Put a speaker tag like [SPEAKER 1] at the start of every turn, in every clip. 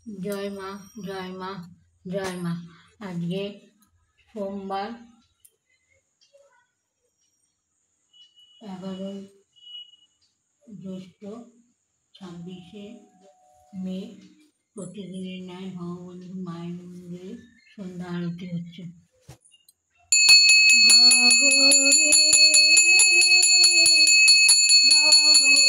[SPEAKER 1] জয় মা, জয় মা, জয় মা। আজকে সোমবার 11ই জ্যৈষ্ঠ, 26শে মে। প্রতিদিনের ন্যায় ভগবন্ধু মায়ের মন্দিরে সন্ধ্যা আরতি হচ্ছে। গহরে গহরে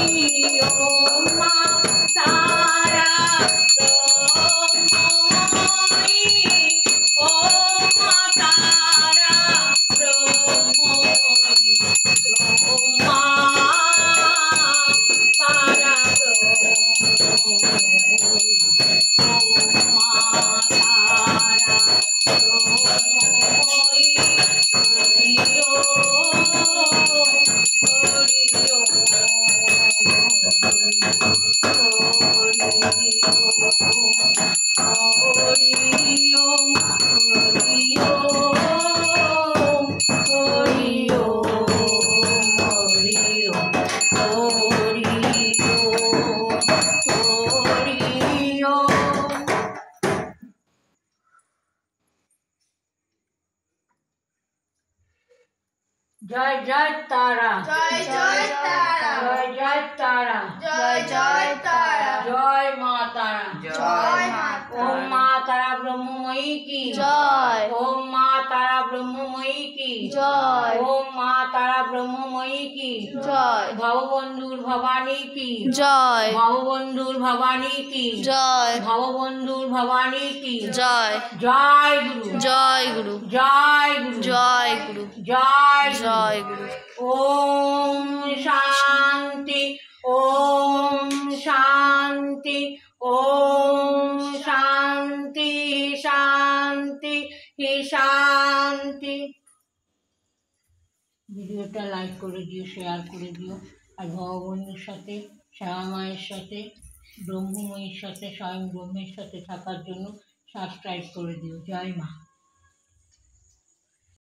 [SPEAKER 1] ওম মা তারা ব্রহ্মময়ী, ওম মা তারা ব্রহ্মময়ী, ওম মা তারা ব্রহ্মময়ী, ওম মা তারা ব্রহ্মময়ী, হরি ওম, হরি ওম, হরি ওম, হরি ওম, হরি ওম, হরি ওম, হরি ওম, হরি ওম। জয় জয় তারা,
[SPEAKER 2] জয় জয় তারা,
[SPEAKER 1] জয় জয় তারা,
[SPEAKER 2] জয় জয় তারা,
[SPEAKER 1] জয় মা তারা,
[SPEAKER 2] জয় মা
[SPEAKER 1] ওম মা তারা ব্রহ্মময়ী কি
[SPEAKER 2] জয়,
[SPEAKER 1] ওম মা তারা ব্রহ্মময়ী কি
[SPEAKER 2] জয়,
[SPEAKER 1] ওম মা তারা ব্রহ্মময়ী কি
[SPEAKER 2] জয়,
[SPEAKER 1] ভববন্ধুর ভবানী কি
[SPEAKER 2] জয়,
[SPEAKER 1] ভববন্ধুর ভবানী কি
[SPEAKER 2] জয়,
[SPEAKER 1] ভববন্ধুর ভবানী কি
[SPEAKER 2] জয়,
[SPEAKER 1] জয় গুরু,
[SPEAKER 2] জয় গুরু,
[SPEAKER 1] জয় গুরু,
[SPEAKER 2] জয় গুরু,
[SPEAKER 1] জয় গুরু।
[SPEAKER 2] জয় গুরু।
[SPEAKER 1] ওম শান্তি, ওম শান্তি, ওম শান্তি, শান্তি, শান্তি। ভিডিওটা লাইক করে দিও, শেয়ার করে দিও, আর ভগবানের সাথে, শ্যামা মায়ের সাথে, ব্রহ্মময়ীর সাথে, স্বয়ং ব্রহ্মের সাথে থাকার জন্য সাবস্ক্রাইব করে দিও। জয় মা।